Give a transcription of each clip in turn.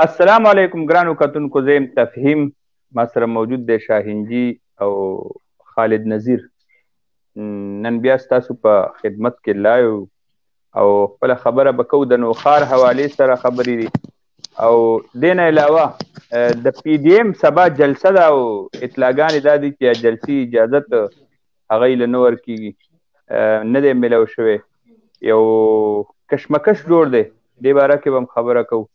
السلام علیکم ګرانو کتونکو، زه یم تفهیم. ما سره موجود دی شاهینجي او خالد نذیر. نن بیا ستاسو په خدمت کې لایو او خپله خبره به کوو د نوښار حوالې سره خبرې دي. او دې نه علاوه د پی ډي ایم سبا جلسه ده او اطلاعګانې دا دي چې جلسې اجازت هغوی له نه ورکېږي، نه دی میلاو شوی. یو کشمکش جوړ دی، دې باره کې به هم خبره کوو،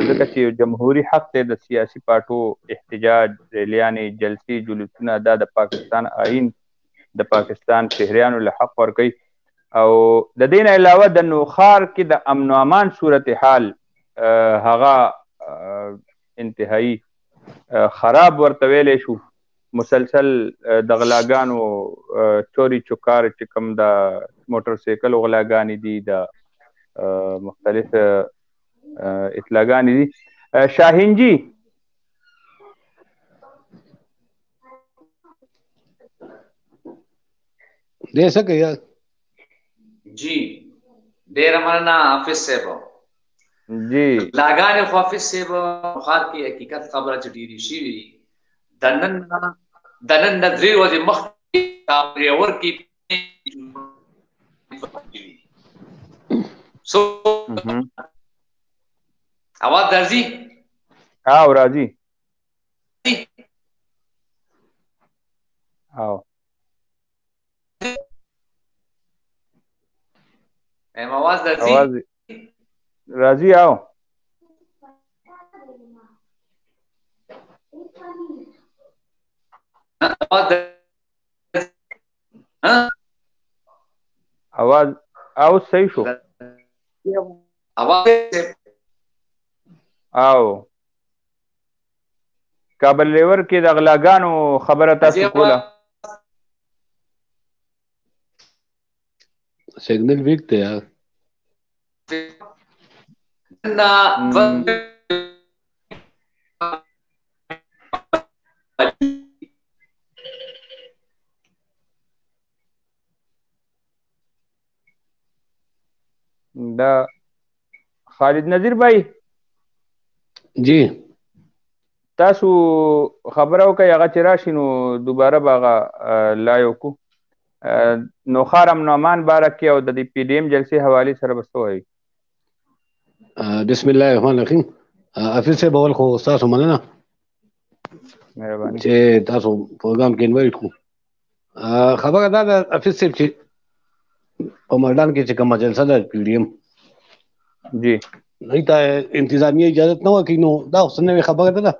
ځکه چې جمهوري حق دی د سیاسي پارټو احتجاج، ریلیانې، جلسې، جلوسونه، دا د پاکستان آئین د پاکستان شهریانو له حق ورکوي. او د دې نه علاوه د نوښار کې د امن و امان صورتحال هغه انتهایی خراب ورته ویلی شو. مسلسل د غلاګانو چوری چکار چې کوم د موټر سایکل غلاګانې دي، د مختلف اطلاعګانې دي. شاهینجي دې څه کوي؟ جی ډېره مننه حافظ صاحب. جی لاګانې خو حافظ صاحب خار کې حقیقت خبره چې ډېرې شوي د نن نه 3 ورځې مخکې ور کې سو आवाज درځي؟ او راځي او आवाज درځي؟ راځي او आवाज او صحیح شو आवाज او کابل لیور کې د غلاګانو خبره تاسو کوله. سیګنل ویک دی یار. دا خالد نذیر بھائی جی تاسو خبره وکړئ، هغه چې راشي نو دوباره به هغه لایو کو. نوښار امن و امان باره کې او د دې پی ډي ایم جلسې حوالې سره به څه وایي؟ بسم الله الرحمن الرحیم. حافظ صاحب اول خو تاسو مننه مهرباني چې تاسو پروګرام کې انوایټ کړو. خبره دا ده حافظ صاحب چې په میدان کې چې کومه جلسه ده پی ډي ایم جی نه ته انتظامیه اجازه نه ورکوي، نو دا خو نوې خبره ده.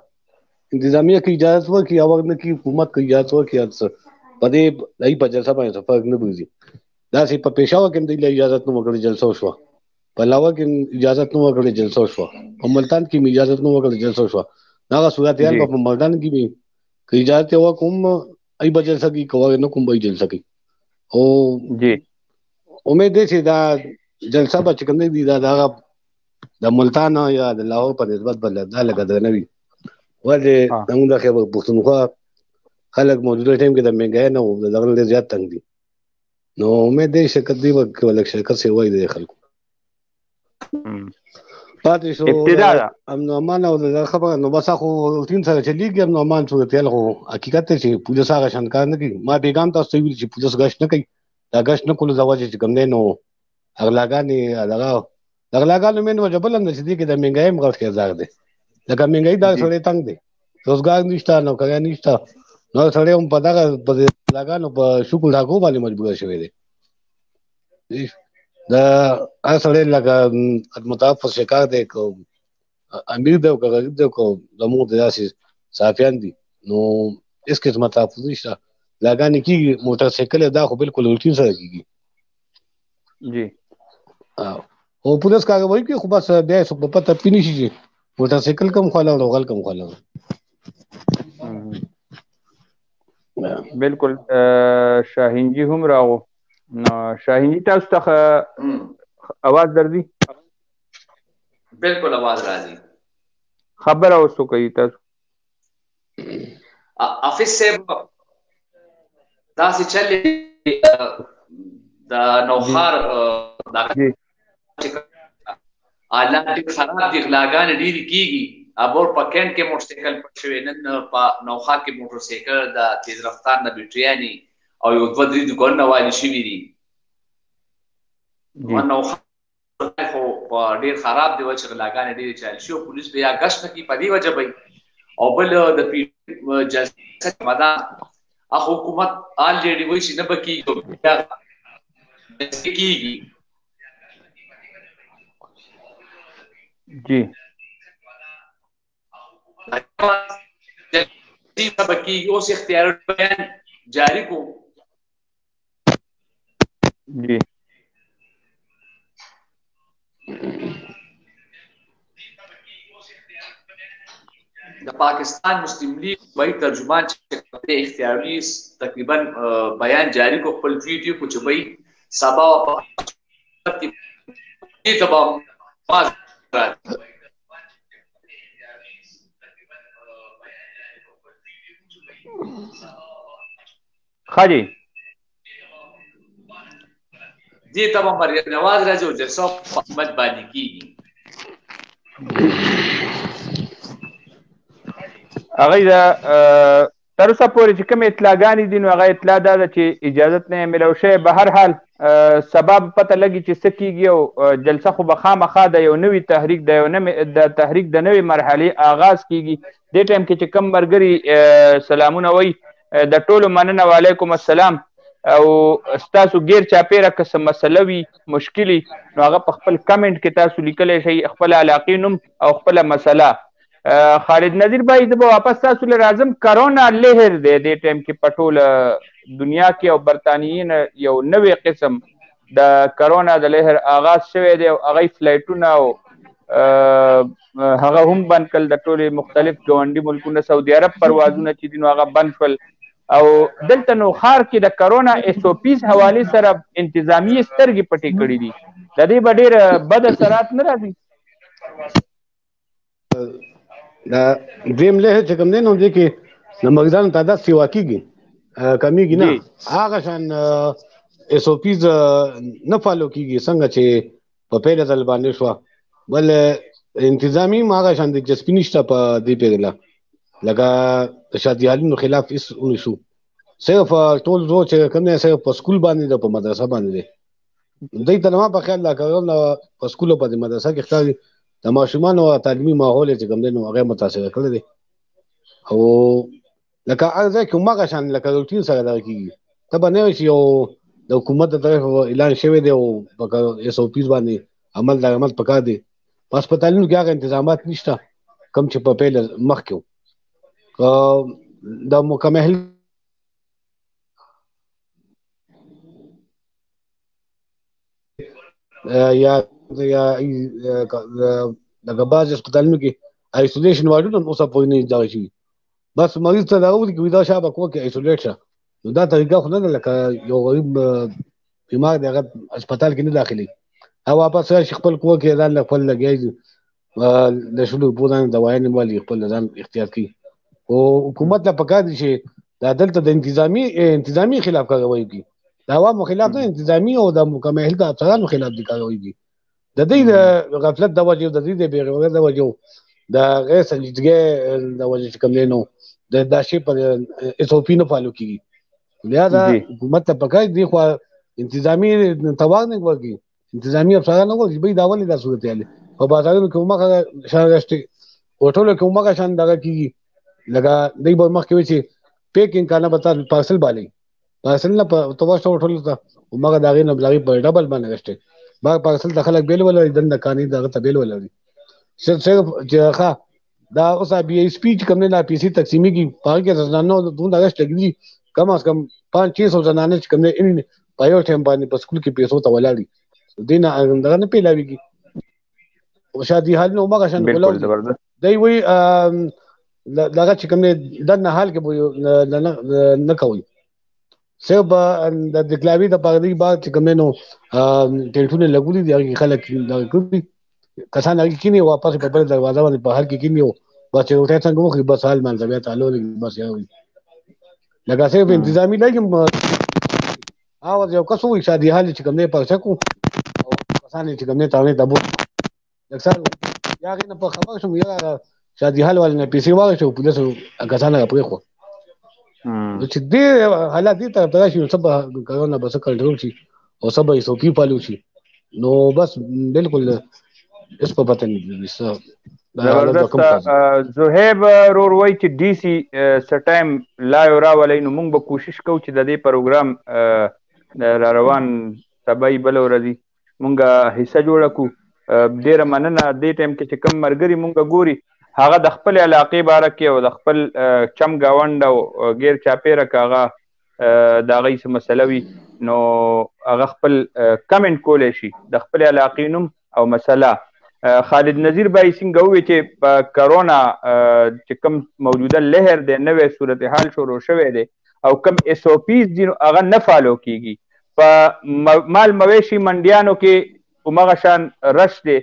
انتظامیه کې اجازه ورکړي او نه کې حکومت کې اجازه ورکړي، په دې دای په جلسه باندې فرق نه بوزي. دا چې په پېښور کې د اجازه نه ورکړي جلسه وشوه، په لاهور کې اجازه نه ورکړي جلسه وشوه، په ملتان کې اجازه نه ورکړي جلسه وشوه. دا صورتحال په ملتان کې به کې اجازه ورکوم ای په جلسه کې کوي نه کوم به جلسه کې. او جی امید ده چې دا جلسه به چې کوم دی دا د ملتان یا د لاهور په نسبت بل دا لګا نه وي. ولې موږ د خبر پښتونخوا خلک موجوده ټیم کې د منګای نه او د دغه زیات تنګ دي، نو امید ده شرکت دی ولک شرکت سی وای د خلکو پاتې شو امن و امان او د خبره. نو بس خو روتین سره چلیږي امن و امان صورتحال خو حقیقت ته چې پولیس هغه شانکار نه کوي. ما پیغام تاسو ویل چې پولیس غش نه کوي، دا غش نه کول زواج چې کوم نه نو اغلاګانې دغلاګانو مين وجبل هم نشي کې د منګای مغل کې زار دي. لکه منګای دا سره تنگ دي، روزګار نشته، نو کګا نشته، نو سره هم په دغه په لاګانو په شکل راغو باندې مجبور شوی دی. دا اصله لکه متعفف شکار دی کو امیر دی او غریب دی کو زموږ د داسې صافیان دي، نو اس قسمه تحفظ نشته. لاګانې کې موټر سایکل دا خو بالکل روتین سره کیږي. جی او پولیس کاروایی کوي، خو بس بیا څوک په پته پینې شي موټر سایکل کم خاله او غل کم خاله. بالکل شاهینجي هم راغو. نو شاهینجي تاسو ته आवाज درځي؟ بالکل आवाज راځي. خبره اوسو کوي تاسو حافظ صاحب داسې چلې د نوښار حالات ډېر خراب دي، غلاګانې ډېرې کېږي. ابور په کینټ کې موټرسایکل پټ شوی، نن په نوخا کې موټرسایکل د تیز رفتار نه بیټریانې او یو دوه درې دوکانونه والي شوي دي. نوخا خو ډېر خراب دی چې غلاګانې ډېرې چالي شي او پولیس به یا ګشت نه کوي په دې وجه به او بل د جلسه مدان حکومت آلریډي وایي چې نه به کېږي. جی اوس اختیار بیان جاری کو. جی د پاکستان مسلم لیگ وایي ترجمان چې اختیاري تقریبا بیان جاری کو خپل ویډیو کو چې وایي سبا خاجي دې ته به مریم نواز راځي او جلسه په احمد باندې کېږي. هغه د تر اوسه پورې چې کوم اطلاعګانې دي نو هغه اطلاع دا ده چې اجازت نه ملو شوی. به هر حال سبب پته لګي چې څه کېږي او جلسه خو به خامخا د یو نوي تحریک د تحریک د نوې مرحلې آغاز کېږي. دې ټایم کې چې کوم ملګري سلامونه وایي د ټولو مننه، وعلیکم السلام. او ستاسو غیر چاپیره که څه مسله وي مشکلي نو هغه په خپل کمنټ کې تاسو لیکلی شئ، خپل علاقې نوم او خپله مسله. خالد نذیر بھائی زه به واپس تاسو له راځم. کرونا لهر دی دې ټایم کې په ټوله دنیا کې او برطانیې یو نوې قسم د کرونا د لهر آغاز شوی دی او هغه فلایټونه او هغه هم بند کړل د ټولې مختلف ګاونډي ملکونه. سعودي عرب پروازونه چې دي نو هغه بند شول او دلته نو ښار کې د کرونا SOPs حوالې سره انتظامی سترګې پټې کړې دي. د دې به ډېر بد اثرات نه راځي؟ دا دریم لهر چې کوم دی نو دې کې د مریضانو تعداد سیوا کېږي کمیږي نه، هغه شان SOPs نه فالو کېږي څنګه چې په پیله ځل باندې شوه. بل انتظامي هم هغه شان دلچسپي نشته په دې پیغله لکه د شادیالینو خلاف هېڅ ونشو. صرف ټول زور چې کوم دی صرف په سکول باندې ده، په مدرسه باندې دی. دوی ته زما په خیال دا کرونا په سکول او په مدرسه کې ښکاري د ماشومانو تعلیمي ماحول چې کوم دی نو هغه متاثره کړی دی. او لکه هر ځای کې هماغه شان لکه روټین سره دغه کېږي. ته به نه وایي چې یو د حکومت د طرف اعلان شوی دی او په SOPs باندې عمل پکار دی. په هسپتالونو کې هغه انتظامات نشته کوم چې په پیله مخکې و. د مکمل یا لکه بعض هسپتالونو کې آیسولیشن واردونه اوسه پورې نه دغه شوي. بس مریض ته دا وایي چې دا شابه کور کې ایسولیټ شه. نو دا طریقه خو نه ده لکه یو غریب بیمار دی هغه هسپتال کې نه داخلي او واپس راشي خپل کور کې ځان له خپل لګیا د شلو پوزانې دوايانې والي خپل ځان احتیاط کوي. او حکومت ته پکار دي چې دا دلته د انتظامی خلاف کاروایی کوي. د عوامو خلاف نه، انتظامی او د مکمل د افسرانو خلاف دي کاروایی کوي. د دې د غفلت د وجې، د دې د بې غیرتۍ د وجې، د غیر سنجیدګۍ د وجې چې کوم دی نو دا شی په SOP نه فالو کېږي. لہذا حکومت ته پکار دي خو انتظامی توان نه ورکړي، انتظامی افسران نه ورکړي. بھائی دا ولې دا صورتحال دی؟ په بازارونو کې هماغه شان راشي، هوټلو کې هماغه شان دغه کېږي. لکه دوی به مخکې وایي چې پیکینګ کارنه به تا پارسل بالی پارسل نه تو واشه هوټلو ته هماغه د هغې نه د هغې په ډبل باندې راشي. باغ پارسل ته خلک بیل ولري، دنده کانې دغه ته بیل ولري. صرف چې ښه دا اوس BSP چې کوم دی دا پیسې تقسیمېږي په هغې کې د زنانو دومره رش لګېږي کم از کم 500-600 زنانه چې کوم دی په یو ټایم باندې په سکول کې پیسو ته ولاړي. دوی نه دغه نه پیلاوېږي. شادي حالونه هماغه شان ولاړ دی. وایي دغه چې کوم دی دننه حال کې نه کوي. صرف د دکلاوي د پاره دی بعد چې کوم دی نو ټلیفون لګولي دي هغې خلک دغه کړي کسان هغې کیني واپس په بله دروازه باندې په حال کې کیني او بس چې روټۍ څنګه وکړي بس حال مانځه بیا تعلو بس یا وي لکه صرف انتظامي لګي. یو کس وایي شادي حال چې کوم دی پرچه کړو او کسان چې کوم دی تاڼې ته بوت اکثر یا غي نه په خبر شوم یا شادي حال ول نه پیسې واغشو پولیسو غسانه پرې خو چې دې حالات دي ته تراشي سبا کرونا بس کنټرول شي او سبا یې سوپی پالو شي نو بس بالکل اس په پته نه زبردست زهیب رور وای چې ډي سي سټایم لا یو راولای نو موږ به کوشش کوو چې د دې پروګرام را روان سبا بل ورځي موږ حصہ جوړ کو ډیره مننه دې ټیم کې چې کم مرګري موږ ګوري هغه د خپل علاقې باره کې او د خپل چم گاونډ او غیر چاپیره کاغه د هغې څه مسله وي نو هغه خپل کمنټ کولی شي د خپل علاقې نوم او مسله خالد نذیر بای څنګه ووی چې په کرونا چې کوم موجوده لهر دی نوی صورتحال شروع شوی دی او کوم اس او پیز دي هغه نه فالو کیږي په مال مویشي منډیانو کې همغه شان رش دی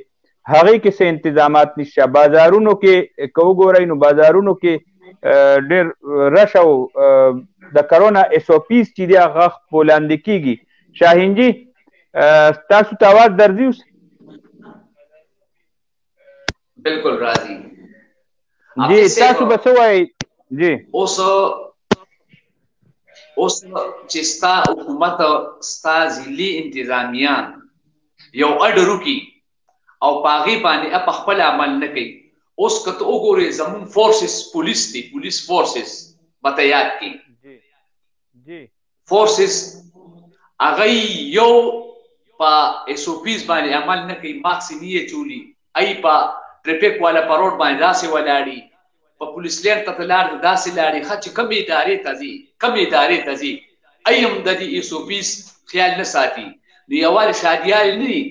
هغې کې څه انتظامات نشته بازارونو کې که وګورئ نو بازارونو کې ډېر رش او د کرونا اس او پیز چې دی هغه پولاندې کیږي شاهین جي تاسو ته اواز درځي اوس بالکل راځي جی تاسو به څه وایئ جی اوس چې ستا حکومت ستا ضلعي انتظامیان یو اډر وکړي او په هغې باندې په خپل عمل نه کوي اوس که ته وګورې زموږ فورسز پولیس دي پولیس فورسز به ته یاد کړي فورسز هغه یو په اس او پیز باندې عمل نه کوي ماکس یې نه اچولي ای په ټریفک والا په روډ باندې داسې ولاړي په پولیس لین ته لار داسې لاړي ښه چې کومې ادارې ته ځي ای هم د دې اس او پیز خیال نه ساتي نو یوازې شادیال نه دي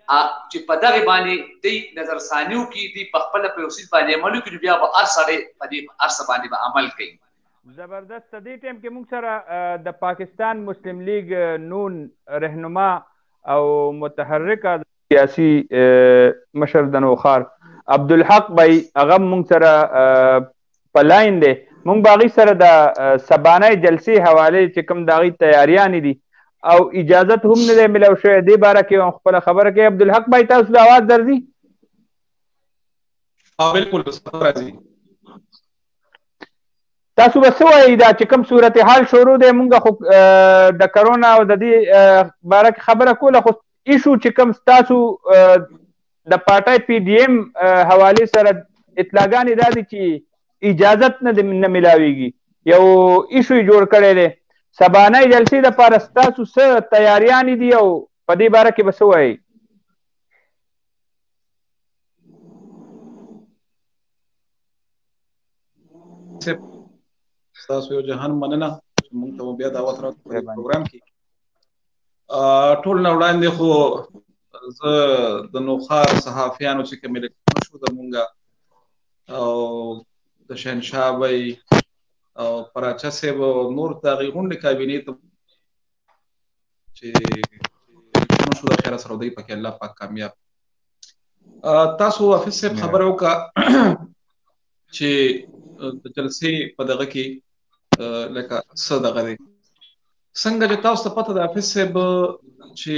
چې په دغه باندې دی نظر ثانیو کې دی په خپل پروسیس باندې عمل کوي بیا به هر سړی په دې هر څه باندې به عمل کوي زبردست دې ټیم کې موږ سره د پاکستان مسلم لیگ نون رهنما او متحرکه سیاسي مشر د نوخار عبدالحق بای هغه موږ سره په لاین دی موږ به هغې سره د سبانۍ جلسې حوالې چې کوم د هغې تیاریانې دي او اجازت هم نه دی ملو شوی دې باره کې هم خپله خبره کوي عبدالحق بای تاسو د اواز درځي بالکل راځي تاسو به څه وایئ دا چې کوم صورتحال شروع دی مونږ خو د کرونا او د دې باره کې خبره کوله خو ایشو چې کوم ستاسو د پارټۍ پی ډي ایم حوالې سره اطلاعګانې دا دي چې اجازت نه ملاویږي یو ایشو یې جوړ کړی دی سبانۍ جلسې دپاره ستاسو څه تیاریانې دي او په دې باره کې به څه وایئ ستاسو یو جهان مننه چې موږ ته بیا دعوت راکړو په پروګرام کې ټول نه وړاندې خو زه د نوخار صحافیانو چې کوم الیکشن شو زمونږ او د شهنشاه بی او پراچا صاحب نور د هغې غونډې کابینې ته چې شو د خیره سره دی پکې الله پاک کامیاب تاسو حافظ صاحب خبره وکړه چې د جلسې په دغه کې لکه څه دغه دی څنګه چې تاسو ته پته ده حافظ صاحب چې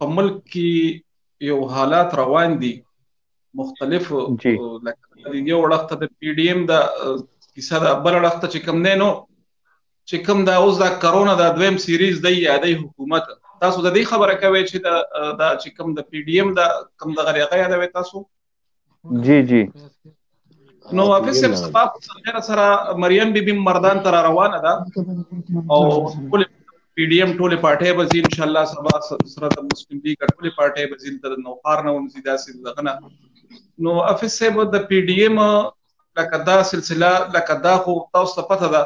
په ملک کې یو حالات روان دي مختلف لکه یو وړخته د پی ډي ایم د کیسه د بل وړخته چې کوم دی نو چې کوم دا اوس د کرونا د دویم سیریز دی یادی حکومت تاسو د دې خبره کوئ چې دا چې کوم د پی ډي ایم د کوم دغه هغه یادوي تاسو جی نو حافظ صاحب سبا سره مریم بیبي مردان ته روانه ده او ټول پی ډي ایم ټولې پارټۍ به ځي انشاءالله سبا سره د مسلم لیګ ټولې پارټۍ به ځي د نوخار نه هم ځي داسې دغه نه نو حافظ صاحب د پی ډي ایم لکه دا سلسله لکه دا خو تاسو ته پته ده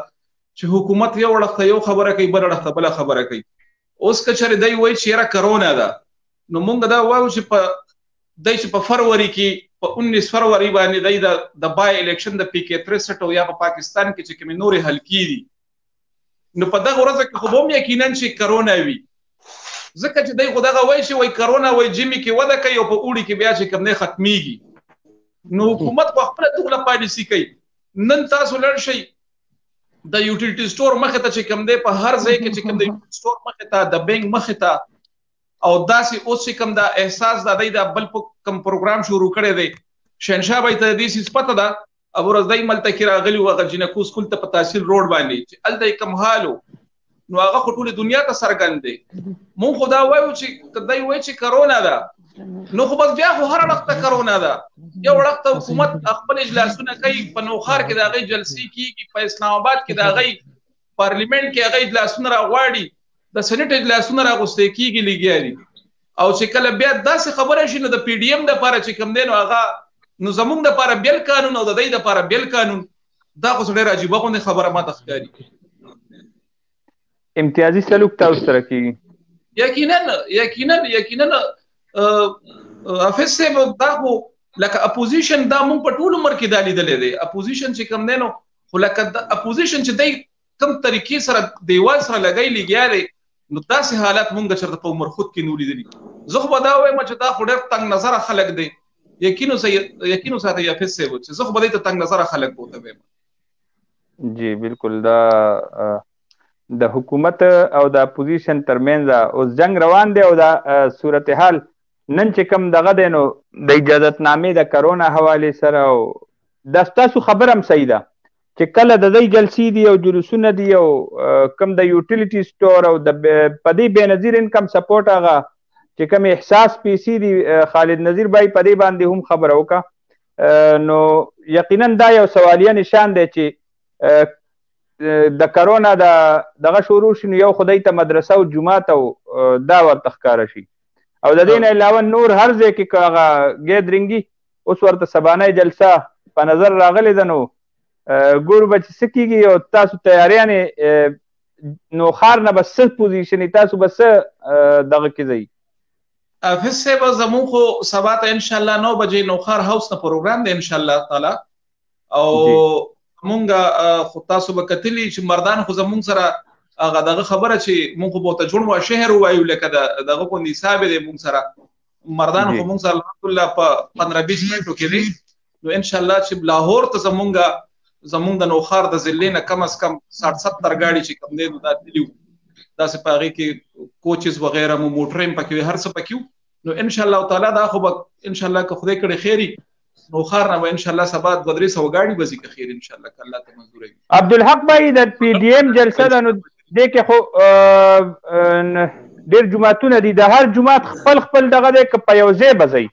چې حکومت یو وړخته یو خبره کوي بل وړخته بله خبره کوي اوس که چېرې دی وایي چې یاره کرونا ده نو موږ دا وایو چې په فروری کې په 19 فروری باندې دی د بای الیکشن د پی کې 63 او یا په پاکستان کې چې کومې نورې حلقې دي نو په دغه ورځ کې خو به هم یقینا چې کرونا وي ځکه چې دی خو دغه وایي چې وایي کرونا وایي جمي کې وده کوي او په اوړي کې بیا چې کوم دی ختمیږي نو حکومت په خپله ټوله پالیسي کوي نن تاسو لړ شئ د یوټیلیټي سټور مخې ته چې کوم دی په هر ځای کې چې کوم دی سټور مخې ته د بینک مخې ته او داسې اوس چې کوم دا احساس د دې د بل کوم پروګرام شروع کړی دی شهنشاه به ته دې سیس پته ده ابو رزدای ملته کې راغلی و غجنکو سکول ته په تحصیل روډ باندې چې الته کم حالو نو هغه ټول دنیا ته سرګند دی مون خدا وایو چې کدی وای چې کرونا ده نو خو بس بیا خو هر وخت کرونا ده یو وخت حکومت خپل اجلاسونه کوي په نوخار کې دا غي جلسې کیږي په اسلام آباد کې دا غي پارلیمنت کې هغه اجلاسونه راغواړي د سېنات اجلاسونه راغوستې کیږي لګیاري او چې کله بیا داسې خبره شي نو د پی ډی ایم د لپاره چې کوم دین هغه نو زمونږ د لپاره بیل قانون او د دې د لپاره بیل قانون دا خو ډېر عجیبه غونډه خبره ماته ښکاري امتیازي سلوک تاسو سره کیږي یقینا حافظ صاحب دا خو لکه اپوزیشن دا مونږ په ټول عمر کې دالي دلې دي اپوزیشن چې کوم دینو خو لکه د اپوزیشن چې دای کوم طریقې سره دیوال سره لګای لګیاري نو داسې حالات مونږ چرته په عمر خود کې نولې دي زه خو دا وایم چې دا خو ډېر تنگ نظر خلک دي یقینو ساتي حافظ صاحب چې زه خو به دې ته تنگ نظر خلک بوته ویم جی بالکل دا د حکومت او د اپوزیشن ترمنځ اوس جنگ روان دی او دا صورتحال نن چې کوم دغه دی نو د اجازت نامې د کرونا حواله سره او د تاسو خبر هم صحیح ده چې کله د دې جلسې دی او جلوسونه دی او کم د یوټیلیټي سٹور او د پدی بنظیر انکم سپورټ هغه چې کوم احساس پی سی دی خالد نذیر بای پدی باندې هم خبر وکا نو یقینا دا یو سوالیه نشان دی چې د کرونا دغه شروع شنو یو خدای ته مدرسه او جمعه او دا ورته ښکار شي او د دین علاوه نور هر ځای کې کاغه ګیدرینګي اوس ورته سبانه جلسه په نظر راغلی ده نو ګور بچ سکیږي او تاسو تیاریانه نو خار نه بس پوزیشن تاسو بس دغه کې ځای حافظ صاحب زمون خو سبا ته ان شاء الله 9 بجې نوخار هاوس نه پروګرام دی ان شاء الله تعالی او مونږه خو تاسو به کتلی چې مردان خو زمون سره هغه دغه خبره چې مونږ خو بوته جوړ مو شهر وایو لکه دغه کو حساب دی مونږ سره مردان خو مونږ سره الحمدلله په 15-20 منټو کې دی نو ان شاء الله چې لاهور ته زمونږ د نوخار د ضلع نه کم از کم 60-70 گاڑی چې کم دی نو دا تلیو دا سپاغي کې کوچز وغیرہ مو موټریم پکې هر څه پکې نو ان شاء الله تعالی دا خو ان شاء الله که خدای کړي خیری نو خار نه ان شاء الله سبا 200 گاڑی بزی که خیر ان شاء الله که الله ته منظور وي عبدالحق بھائی د پی ډی ایم جلسه ده نو د کې خو ډیر جمعتونه دي د هر جمعه خپل دغه د په یو ځای بزي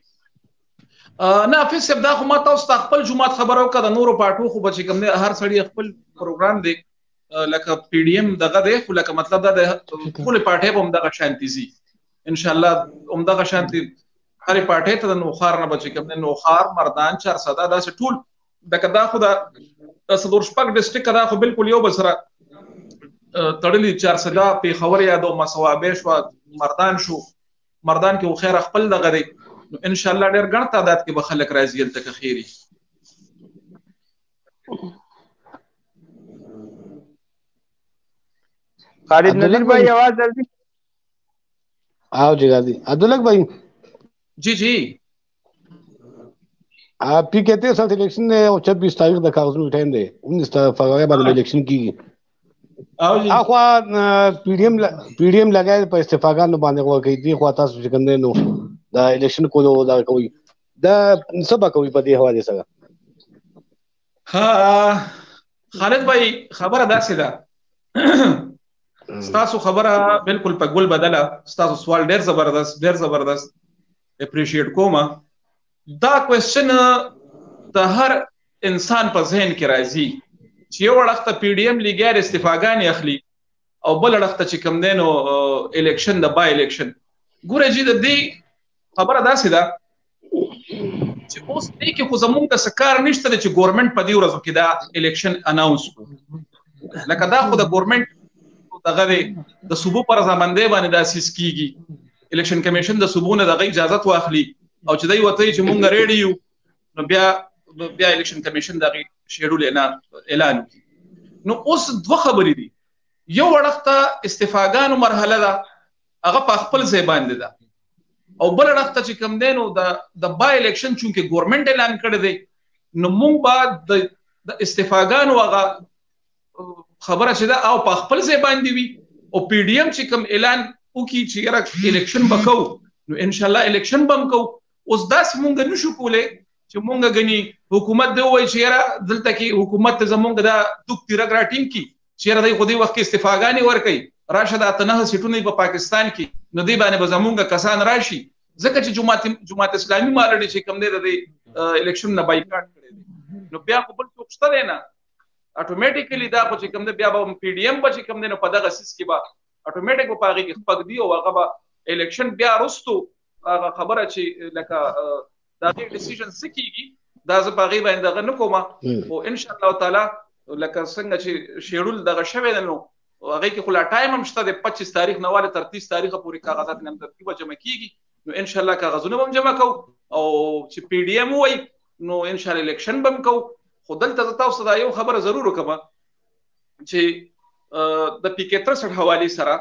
نه حافظ صاحب دا خو ما تاسو ته خپل جمعه خبرو کړه نورو پټو خو بچ کوم نه هر سړی خپل پروګرام دی لکه پی ډی ایم دغه دی خو لکه مطلب دا د خپل پټه په دغه شانتي زی ان شاء الله دغه شانتي هر پټه ته نو خار نه بچ کوم نو خار مردان 400 دا ټول دغه دا خو دا صدور شپږ ډیسټریکټ دا خو بالکل یو بسره تړلی 400 په خبر یادو مسوابه شو مردان کې خو خیر خپل دغه دی ان شاء الله ډېر ګڼ تعداد کې به خلک راځي تل خیری خالد نذیر بھائی आवाज جلدی आओ जगादी अब्दुल्ला भाई जी आप भी कहते हैं साथ इलेक्शन है और 26 तारीख तक कागज में उठाएं दे 19 फरवरी बाद इलेक्शन की आओ जी आखवा पीडीएम लगाए पर इस्तीफागान बांधे को कही थी ख्वाता सिकंदे नो दा इलेक्शन को दा कोई दा सब कोई पदी हवाले सगा ها خالد भाई خبره داسې ده ستاسو خبره بالکل په ګل بدله ستاسو سوال ډیر زبردست اپریشیټ کوم دا کوېسچن د هر انسان په ذهن کې راځي چې یو وخت پی ډی ایم لګیار استفاګان اخلي او بل وخت چې کم دینو الیکشن د بای الیکشن ګوره جی د دې خبره داسې ده چې اوس دې کې خو زمونږ د سکار نشته چې ګورنمنت په دې ورځو کې دا الیکشن اناونس لکه دا خو د ګورنمنت دغه د صوبو پر ځمندې باندې د اساس کیږي الیکشن کمیشن د صوبونه دغه اجازه واخلي او چې دوی وته چې مونږ ریډي یو نو بیا الیکشن کمیشن دغه شیډول اعلان نو اوس دوه خبرې دي یو وخت استفاګانو مرحله ده هغه په خپل ځای باندې ده او بل وخت چې کم دینو د بای الیکشن چونکه ګورنمنت اعلان کړی دی نو مونږ بعد د استفاګانو هغه خبره چې دا او په خپل ځای باندې وي او پی ډی ایم چې کوم اعلان او کی چې یاره الیکشن وکاو نو ان شاء الله الیکشن بم کو اوس داس مونږ نشو کولای چې مونږ غني حکومت دی وای چې یاره دلته کې حکومت زمونږ دا دوک تیرګ راټینګ کی چې یاره د خودي وخت کې استفاګانی ور کوي راشد اتنه سیټونه په پاکستان کې نو دی باندې به زمونږ کسان راشي ځکه چې جماعت اسلامي مالړي چې کم دی د الیکشن نه بایکاټ کړي نو بیا خپل څوک شته نه اتوماتیکلی دا چې کم دی بیا به پی ډی ایم به چې کم دی نو په دغه سیس کې به اتوماتیک په هغه کې خپګ دی او هغه به الیکشن بیا رستو هغه خبره چې لکه دا ډیسیژن سکیږي دا زه په هغه باندې دغه نکوم او ان شاء الله تعالی لکه څنګه چې شیډول دغه شوی نو هغه کې خلا ټایم هم شته د 25 تاریخ نه واله تر 30 تاریخ پورې کاغذات نیم ترتیب جمع کیږي نو ان شاء الله کاغذونه هم جمع کو او چې پی ډی ایم وای نو ان شاء الله الیکشن بم کو خودل ته تاسو دا یو خبره ضرور وکم چې د پی کې 63 حواله سره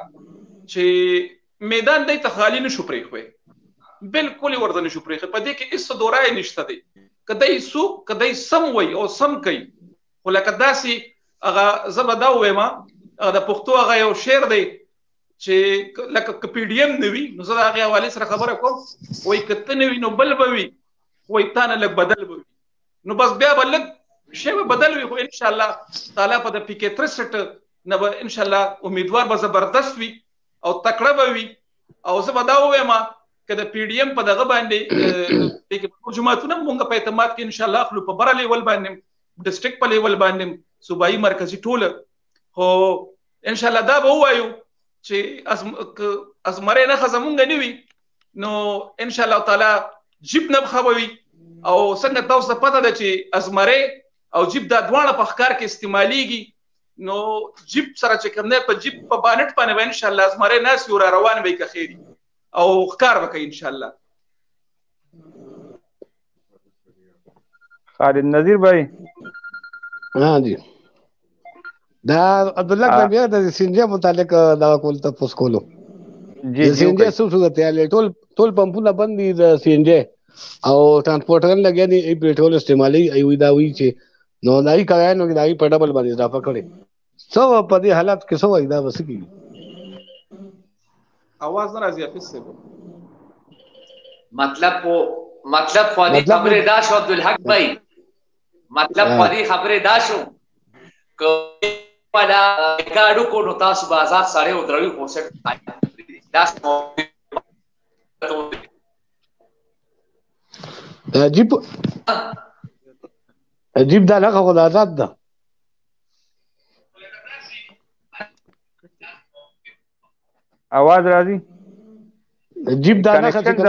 چې میدان د تخالی نشو پرې خوې بالکل ورته نشو پرې خوې په دې کې هیڅ دورای نشته دی کدی سو کدی سم وای او سم کوي ولکه داسي هغه زبدا وېما د پښتو هغه یو شعر دی چې لکه پی ډی ایم نوي نو زه هغه حواله سره خبره کوم وای کته نوي نو بل بوي وای تانه لګ بدل بوي نو بس بیا بل شی بدل وي خو ان شاء الله تعالی په د پی کې 63 نه ان شاء الله امیدوار به زبردست وي او تکړه به وي او زه به دا وایم کله پی ډی ایم په دغه باندې د جماعتونو مونږ په اعتماد کې ان شاء الله خپل په بر لیول باندې ډیسټریکټ په لیول باندې صوبایي مرکزی ټوله خو ان شاء الله دا به وایو چې ازمره نه خزمونګ نیوي نو ان شاء الله تعالی جیب نه خبوي او څنګه تاسو ته پته ده چې ازمره او جیب دا دواړه په ښکار کې استعماليږي نو جیب سره چې کوم نه په جیب په بانټ باندې ان شاء الله ازمره ناس یو روان وي که خیری او ښکار وکړي ان شاء الله خالد نذیر بھائی ها جی دا عبد الله بیا د سینجه متعلق دا کول تاسو کولو جی سینجه صورت حال ټول پمپونه بند دي د سینجه او ترانسپورټرن لګیا دي ای پټرول استعمالي ایوي دا وی چې نو دای کړه نو دای په ډبل باندې اضافه کړي سو په دې حالات کې سو دا وسکی आवाज نه راځي افس سے مطلب خو دې خبره دا شو عبدالحق بھائی مطلب خو دې خبره دا شو که پدا کاډو کو نو تاسو بازار سره ودروي خو څه داس عجیب دا لغه خو آزاد ده आवाज راځي عجیب دا لغه څنګه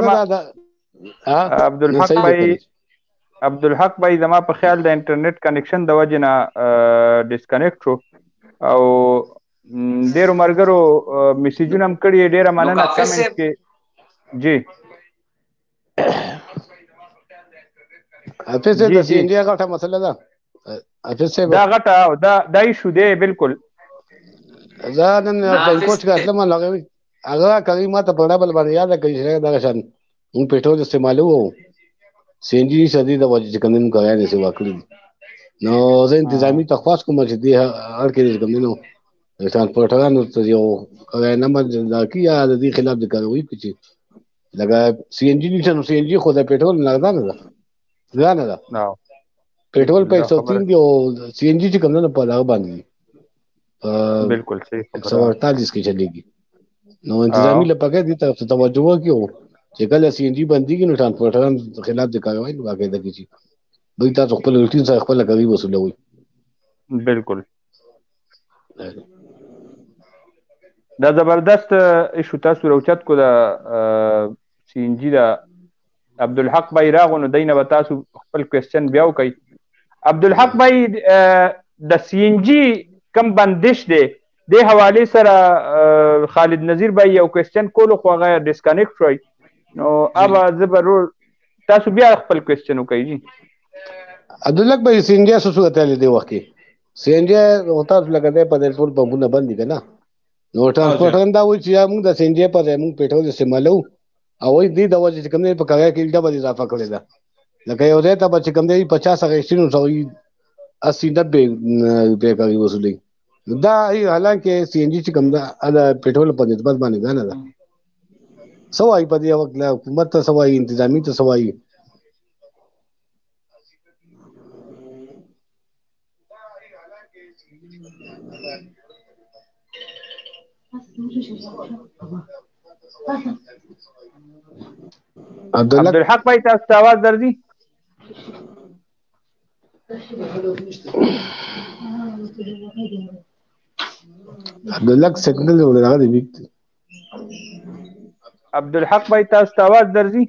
عبدالحق بھائی زما په خیال د انټرنیټ کنیکشن د وجه نه ډیسکنیکټ شو او ډیرو مرګرو میسیجونه هم کړي ډیره مننه کمنټ کې جی افیس د انډیا غټه مسله ده افیس دا غټه دا ایشو دی بالکل دا نن په کوچ کې اصله ما لګوي هغه کوي ما ته په ډبل باندې یاد کوي چې دا شان مون پټرول استعمالو سی ان جی شدی د وجه چې کوم کوي نه سی واکړي نو زه انتظامی تخواس کوم چې دی هر کې کوم نو ترانسپورټرانو ته یو کوي نه ما کیه د دې خلاف د کوي چې لګا سی ان جی نشو سی ان جی خو د پټرول نه ده پټرول په 103 دی او سی ان جی چې کوم نه په هغه باندې بالکل صحیح 148 کې چلیږي نو انتظامی لپاره دې ته توجه وکړو چې کله سی ان جی باندې نو ترانسپورټران خلاف د کاروای نو باقاعده کیږي دوی تاسو خپل روټین سره خپل کوي وسولوي بالکل دا زبردست ایشو تاسو روچت کو دا سی ان جی دا عبدالحق بھائی راغو نو دینه به تاسو خپل کوېسچن بیا وکړئ عبدالحق بھائی د سی ان جی کم بندش دی د حواله سره خالد نذیر بھائی یو کوېسچن کولو خو هغه ډیسکنیکټ شوی نو ابا زبرور تاسو بیا خپل کوېسچن وکړئ جی عبدالحق بھائی سی ان جی څه صورت حال دی وخت کې سی ان جی او تاسو لګیدای په ټول پمپونه بند دي کنه نو ترانسپورټران دا وایي چې موږ د سی ان جی په ځای موږ پټرول استعمالو او دې د وجه چې کوم نه په کاغذ کې ډبل اضافه کړی دا لکه یو ځای ته به چې کوم دی 50 غیشتینو 80 90 روپے کوي وصولي دا حالانکه سی ان جی چې کوم دا د پټرول په نسبت باندې غنه ده سوای په دې وخت لا حکومت ته سوای انتظامی ته سوای عبدالحق بھائی تاسو ته आवाज درځي عبدالحق سیګنل ولرغه دی ویک عبدالحق بھائی تاسو ته आवाज درځي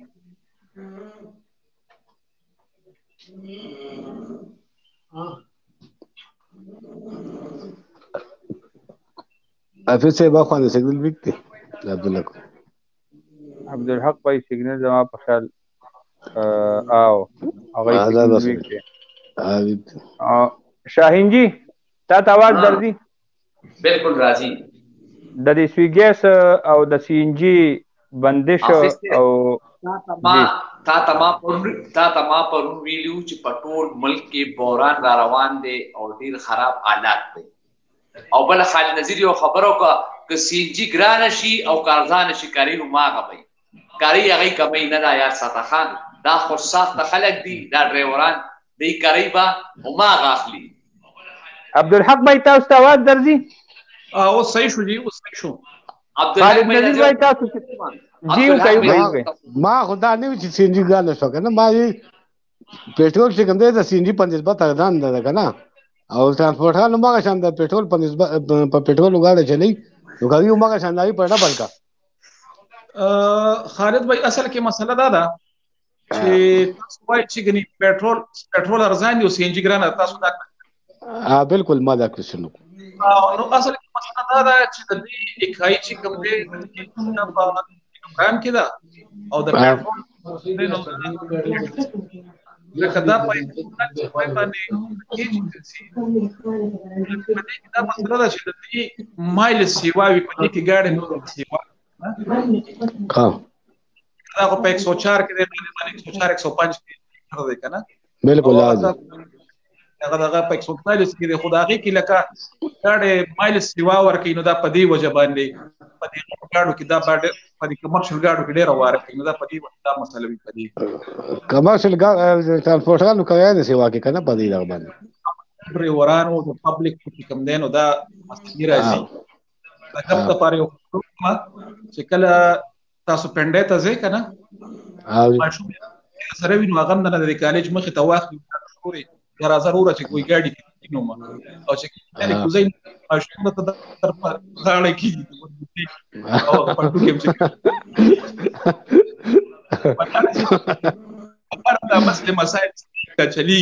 افیس سے باخوانه سیګنل ویک دی عبدالحق بھائی سیګنل زما په خیال او هغه سیګنل ویک دی شاهین جی تا ته आवाज درځي بالکل راځي د دې سویګیس او د سی ان جی بندش او تا تما پر ویلو چې پټول ملک کې بوران را روان دي او ډیر خراب حالات دي او بل خالد نذیر یو خبرو کا ک سی ان جی ګران شي او کارزان شي کاری نو ما غوي کاری هغه کمی نه دا یار ساته خان دا خو سخت خلک دي دا ډرایوران دی کاری با او ما غاخلی عبدالحق بھائی تاسو ته आवाज درځي او صحیح شو جی او صحیح شو خالد نذیر بھائی تاسو جی کوي ما خدا نه چې سی ان جی ګران شو کنه ما پېټرول چې کوم دی د سی ان جی په نسبت اغدان ده کنه او ترانسپورټ نو ماګه شان د پېټرول په نسبت په پېټرول وګاړه چلی نو کوي ماګه شان دی په ډبل کا خالد بھائی اصل کې مسله دا ده چې تاسو وایي چې ګني پېټرول ارزان دي او سی ان جی ګران تاسو دا بالکل ما دا کړی نو اصل کې مسله دا ده چې د دې اکای چې کوم دی په پروګرام کې دا او د پېټرول لکه دا په باندې کېږي دا مسله ده چې د دې مایل سیوا وي په دې کې ګاډي نو سیوا دا په 104 کې د 104 105 کې دی کنه بالکل لازم هغه په 140 کې د خدای کې لکه ګاډي مایل سیوا ورکې نو دا په دې وجه باندې په دې ګاډو کې دا په دې کمرشل ګاډو کې ډېر ورکې نو دا په دې دا مسله وي په دې کمرشل ګاډي ترانسپورټانو کوي نه سیوا کې کنه په دې لغ باندې ډرایورانو د پبلک کې کوم دینو دا مسله راځي دا د پاره یو چې کله تاسو پنده ته ځئ کنه سره وینو هغه نه د کالج مخې ته واخلي شوري یا ضروره چې کوئی ګاډي کې نو ما او چې کله کوزي ماشوم ته تر غاړه کې او پټو کې چې دا مسله مسائل ته چلی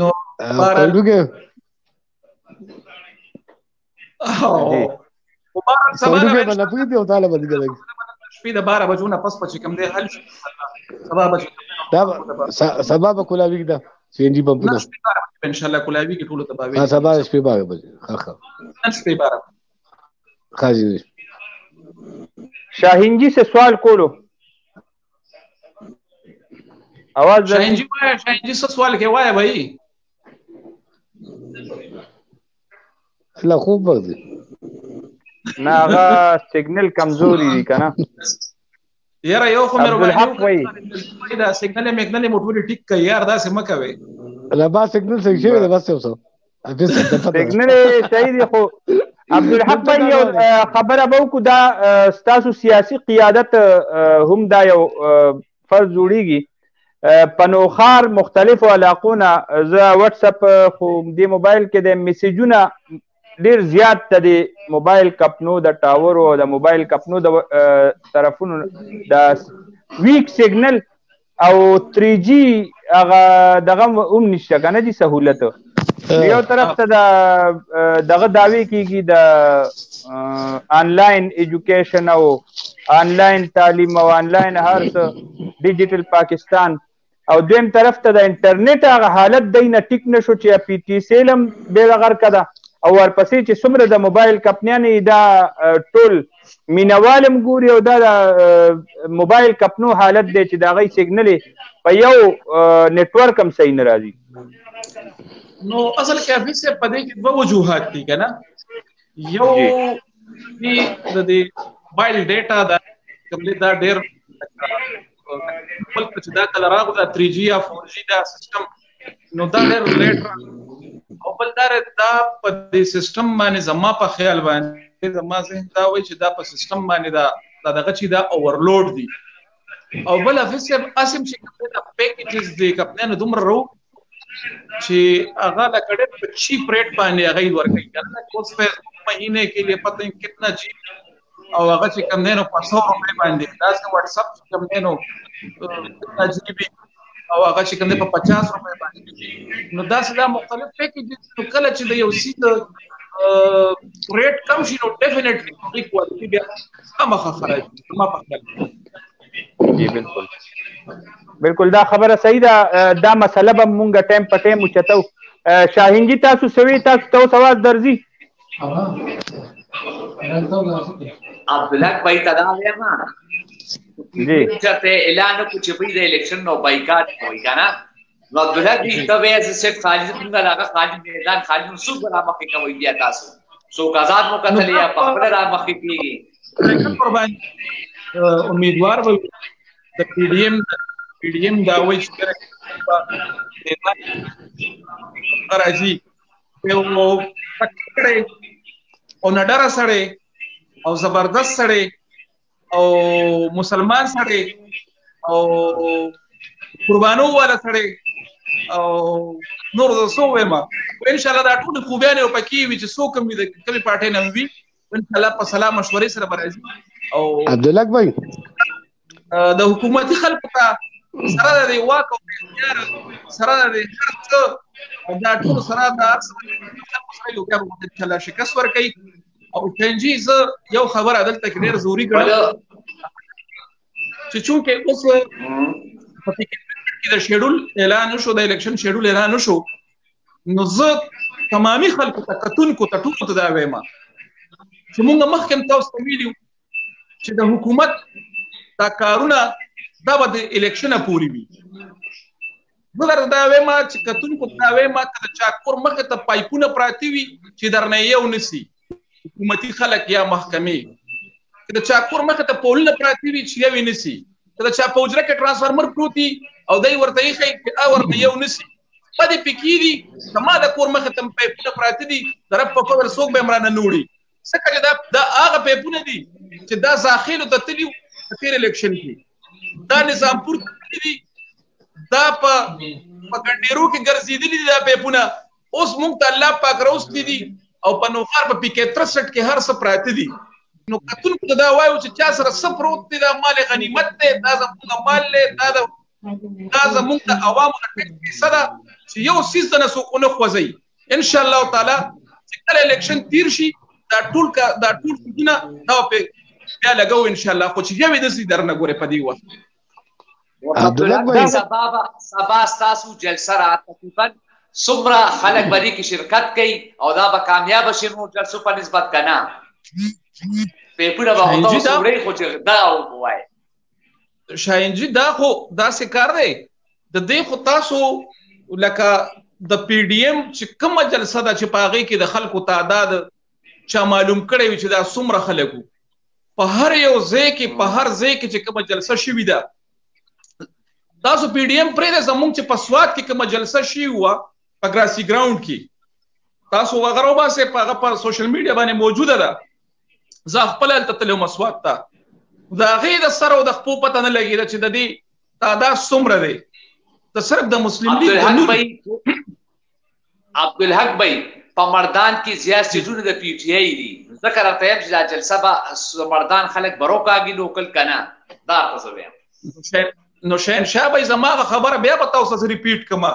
نو پټو کې سبا به نه پوي دی او تعالی باندې ګلګ شپې د 12 بجو نه پس پچ کم دی حل سبا بجو دا سبا به کولاوي دا سی ان جی بمپونه ان شاء الله کولاوي کې ټول تباوي سبا شپې 12 بجې ښه شپې 12 خاصی شاهین جی سے سوال کولو आवाज شاهین جی سے سوال کې وای بھائی لا خوب دی نه هغه سیګنل کمزوري دي کنه یاره یو خو مې عبدالحق وای دا سیګنل میګنل موټوري ټیک کوي یار دا سم کوي لا با سیګنل صحیح شوی دا بس اوسه سیګنل صحیح دی خو عبدالحق بھائی یو خبره به کو دا ستاسو سیاسي قیادت هم دا یو فرض جوړیږي پنوخار مختلفو علاقونه ز واتس اپ خو دی موبایل کې د میسجونه ډیر زیات ته د موبایل کپنو د ټاور او د موبایل کپنو د طرفونو د ویک سیګنل او 3G هغه دغه هم نشته کنه دي سہولت یو طرف ته دغه داوی کیږي د آنلاین ایجوکیشن او آنلاین تعلیم او آنلاین هر څه ډیجیټل پاکستان او دویم طرف ته د انټرنیټ هغه حالت دینه ټیک نشو چې پی ټی سیلم به غر کده او ورپسې چې څومره د موبایل کمپنیانې دا ټول مینوالم ګوري او دا موبایل کمپنو حالت دی چې دا غي سیګنل په یو نتورک هم صحیح نه راځي نو اصل کې افیس په دې کې دوه وجوهات دي کنه یو د موبایل ډیټا دا کوم دا ډېر ملک چې دا کله راغو دا 3G یا 4G دا سیستم نو دا ډېر لیټ او بل دا په دې سیستم باندې زما په خیال باندې زما ذهن دا وایي چې دا په سیستم باندې دا دغه چې دا اوورلوډ دي او بل افسر قاسم چې دا پیکیجز دي کپنه دومره رو چې هغه لا کډه په چیپ ریټ باندې هغه ورکړي کنه کوس په مہینے کے لیے پتہ نہیں کتنا چیپ او هغه چې کم نه په 100 روپے باندې دا څنګه واتس اپ کم نه کتنا جی بي او هغه چې کم نه په 50 روپے باندې نو دا څه مختلف پیکیجز نو کله چې د یو سیټ ریټ کم شي نو ډیفینیټلی کوالټي بیا خامخا خراب ما په خیال جی بالکل دا خبره صحیح ده دا مسله به مونږ ټایم په ټایم وچتو شاهین جی تاسو سوي تاسو ته سواز درځي عبدالله بھائی تدا ما جی چته اعلان کو چې په دې الیکشن نو بایکاټ کوي کنه نو عبدالله دې ته وې چې خالد څنګه راغه خالد میدان خالد منصور را مخې کوي بیا تاسو سو آزاد مو کتل یا په خپل را مخې کیږي قربان امیدوار و د پی ډی ایم دا وایي چې راځي یو تکړه او نډر سره او زبردست سره او مسلمان سره او قربانو والا سره او نور د سو وما ان شاء الله دا ټول خوبیان او پکې وي چې سو کم دي کله پټه نه وي ان شاء الله په سلام مشورې سره راځي او عبدالله بھائی د حکومتي خلکو ته سره د واک او اختیار سره د هرڅ دا ټول سره د خلکو سره یو کار وکړي چې لا شکست ورکړي او تنجیز یو خبر عدالت کې ډېر ضروری ګڼل چې چونکه اوس په کې د شیډول اعلان شو د الیکشن شیډول اعلان شو نو زه تمامي خلکو ته کتونکو ته ټول ته دا وایم چې موږ مخکې تاسو ته ویلو چې د حکومت دا کارونه دا به د الیکشن پوري وي مګر دا وایم چې کتونکو دا وایم چې چاکور مخه ته پایپونه پراتی وي چې درنه یو نسی حکومتي خلک یا محکمې چې چاکور مخه ته پولونه پراتی وي چې یو نسی دا چا پوجره کې ترانسفارمر پروتي او دای ورته یې خې اور یو نسی پدې پکېدي سما د کور مخه ته پایپونه پراتی دي درپ په خبر سوق به عمران نوړي څنګه دا هغه پایپونه دي چې دا داخلو ته تلیو تیر الیکشن کې دا نظام پور دي دا په ګنډیرو کې ګرځېدلي دي دا پایپونه اوس مونږ ته الله پاک راوستي دي او په نوخار په پی کې 63 کې هر څه پراته دي نو کتونکو دا وایو چې چا سره څه پروت دي دا مال غنیمت دی دا زموږ مال دی دا زموږ د عوامو د ټیکس پیسه ده چې یو سیز نه څوک ونه خوځي ان شاء الله تعالی چې کله الیکشن تیر شي دا ټول سیزونه دا په بیا لګو ان شاء الله خو چې یو د سي درنه ګوره په دی وخت عبدالله سبا تاسو جلسه را تقریبا څومره خلک باندې کې شرکت کوي او دا به کامیاب شي نو جلسو په نسبت کنه په پوره به تاسو سوري خو چې دا وای شاهین جی دا خو دا څه کار دی د دې خو تاسو لکه د پی ډی ایم چې کومه جلسه ده چې پاغي کې د خلکو تعداد چا معلوم کړی وي چې دا څومره خلکو په هر یو ځای کې په هر ځای کې چې کومه جلسه شوې ده تاسو پی ډی ایم پرې د زمونږ چې په سواد کې کومه جلسه شي و په ګراسي ګراوند کې تاسو وغیرہ باسه په سوشل میډیا باندې موجوده ده زه خپل تلو مسواد ته دا غي د سره او د خپل پته نه لګی چې د دې تعداد څومره دی د صرف د مسلم لیگ عبدالحق بھائی په مردان کې زیات چیزونه د پی ټی آی دي ذکر ته هم چې جلسه به مردان خلک بروکاږي لوکل کنه دا څه ویم نو شهنشاه بھائی زماغه خبره بیا به تاسو سره ریپیټ کما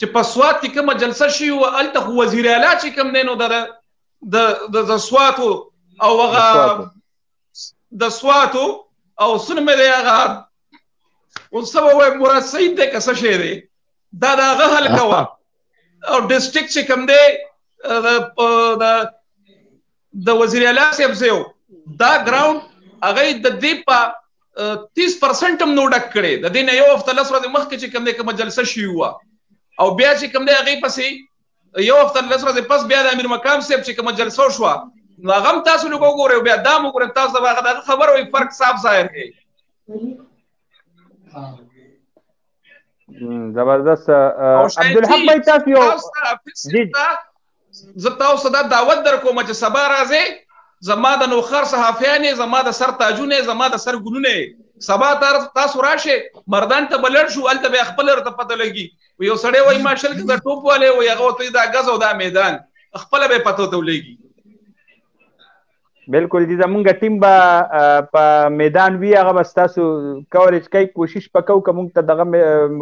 چې په سواد کې کومه جلسه شي او الته وزیر اعلی چې کوم نه نو د سواتو او هغه د سواتو او سنمه دی هغه او سبا مراد سید د کسه شه دی دا هغه حل کوا او ډیسټریکټ چې کوم دی د وزیر اعلی صاحب زو دا ګراوند هغه د دې په 30% هم نو ډک کړي د دې نه یو هفته لس ورځې مخکې چې کوم دی کوم جلسه شي و او بیا چې کوم دی هغه پسې یو هفته لس ورځې پس بیا د امیر مقام صاحب چې کوم جلسه شو نو هغه هم تاسو لږ وګورئ بیا دا هم وګورئ تاسو به هغه خبره وي فرق صاف ظاهر کوي. زبردست. عبدالحق بھائی تاسو یو زه تاسو دا دعوت در کوم چې سبا راځئ زما د نوخر صحافیانې زما د سر تاجونه زما د سر ګلونه سبا تاسو راشه مردان ته بلل شو الته به خپل ورته پته لګي یو سړی وای ماشل کې د ټوپ والے وای هغه ته دا غز او دا میدان خپل به پته ته لګي. بالکل دي زمونږ ټیم به په میدان وی هغه بس تاسو کورج کوي کوشش وکاو کوم ته دغه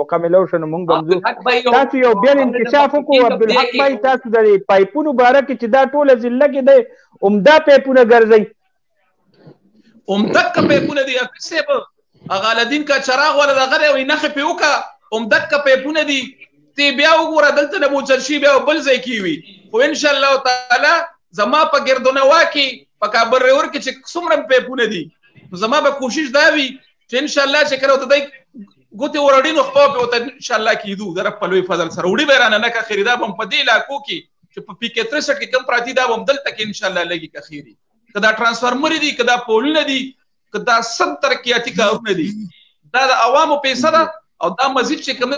مکمل شنو مونږ بمزو تاسو یو بیا انکشاف وکړو. عبدالحق بھائی تاسو د پایپونو باره کې چې دا ټوله ضلع کې د عمده پایپونه ګرځي عمده پایپونه دي اکسه به غالدین کا چراغ ولا دغه وي نخ پیوکا عمده پایپونه دي تی بیا وګوره دلته د موچرشي بیا بل ځای کی وي خو ان شاء الله تعالی زما په ګردونه واکي په کابل ریور کې چې څومره پایپونه دي زما به کوشش دا وي چې ان شاء الله چې کړو ته دای ګوتې ورډینو خو په ان شاء الله کیدو در په لوی فضل سره وړي بیرانه نه کا خریدا بم په دې علاقو کې چې په پی کې 63 کې کم پراتی دا بم دلته کې ان شاء الله لګي کا خيري کدا ترانسفارمر دي کدا پولونه دي کدا سب ترقیاتی کارونه دي دا د عوامو پیسې ده او دا مزید چې کوم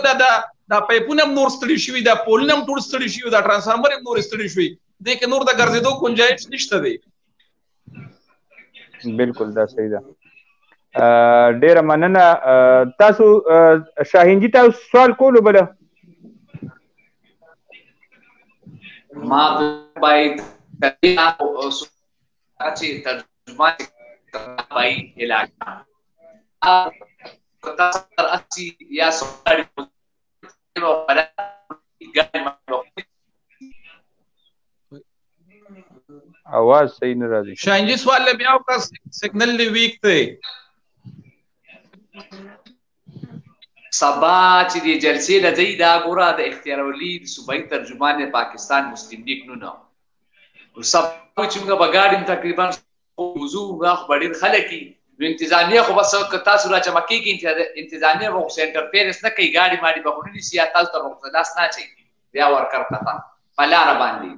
دا پایپونه نور ستړي شوی دا پولونه ټول ستړي شوی دا ترانسفارمر نور ستړي شوی دې کې نور د ګرځېدو گنجائش نشته دی. بالکل دا صحیح ده. ډیره مننه. تاسو شاهین جی تاسو سوال کولو بل ما باید چې ترجمه بای علاقه تاسو اسی یا سوال आवाज صحیح نه راځي. شاهین جی سوال له بیا کا سیګنل لی ویک ته سبا چې د جلسې د زیدا ګوره د اختیار ولید صوبایي ترجمان پاکستان مسلم لیگ نو نو سب چې موږ بغاډین تقریبا موضوع راخ بډیر خلکی انتظامیه خو بس تاسو را چمکی کې انتظامیه وو سنټر پیرس نه کوي ګاډي ماډي بخونی سیاست تاسو ته مختص نه چي بیا ور کرتا تا پلار باندې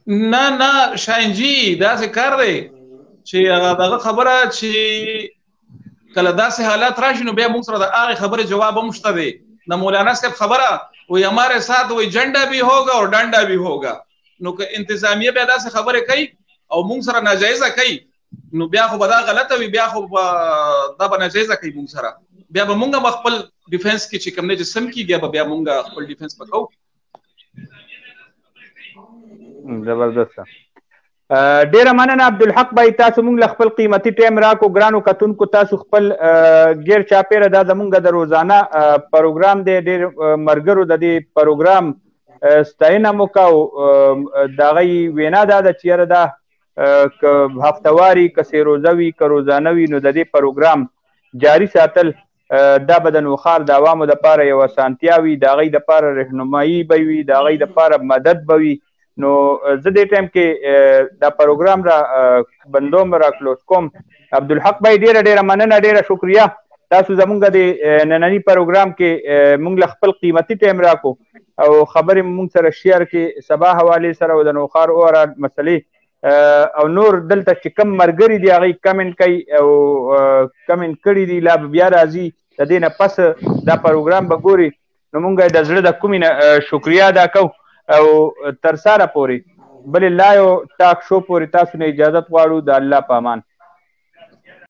نه شاهین جی دا څه کار دی چې هغه خبره چې کله داسې حالات راشي نو بیا موږ سره د هغه خبره جواب هم شته دی. د مولانا صاحب خبره وي ہمارے ساتھ وي جنډا بھی ہوگا اور ډنډا بھی ہوگا نو که انتظامیه بیا داسې خبره کوي او موږ سره ناجایزه کوي نو بیا خو به دا غلطه وي بیا خو دا به ناجایزه کوي موږ سره بیا به موږ خپل ډیفنس کې چې کوم نه چې سم کیږي بیا موږ خپل ډیفنس وکړو. زبردست. ډیره مننه عبدالحق بھائی تاسو موږ خپل قیمتي ټایم راکو ګرانو کتونکو تاسو خپل غیر چاپیره دا زموږ د روزانه پروګرام دی ډیر مرګرو د دې پروګرام ستاینه مو کوو د هغوی وینا دا ده چې یاره دا که هفتواري که سې روزه وي که روزانه وي نو د دې پروګرام جاري ساتل دا به د نوخار د عوامو دپاره یوه اسانتیا وي د هغوی دپاره رهنمایي به وي د هغوی دپاره مدد به وي نو زه دې ټایم کې دا پروګرام را بندوم را کلوز کوم. عبدالحق بھائی ډیره مننه ډیره شکریه تاسو زمونږ د ننني پروګرام کې موږ له خپل قیمتي ټایم راکو او خبرې موږ سره شیر کې سبا حوالې سره او د نوخار اورا مسلې او نور دلته چې کم مرګري دي هغوی کمنټ کوي او کمنټ کړي دي لا بیا راځي د دې نه پس دا پروګرام به ګوري نو موږ د زړه د کومې نه شکریه ادا کوو او تر سره پورې بل الله یو ټاک شو پورې تاسو نه اجازت غواړو د الله په امان.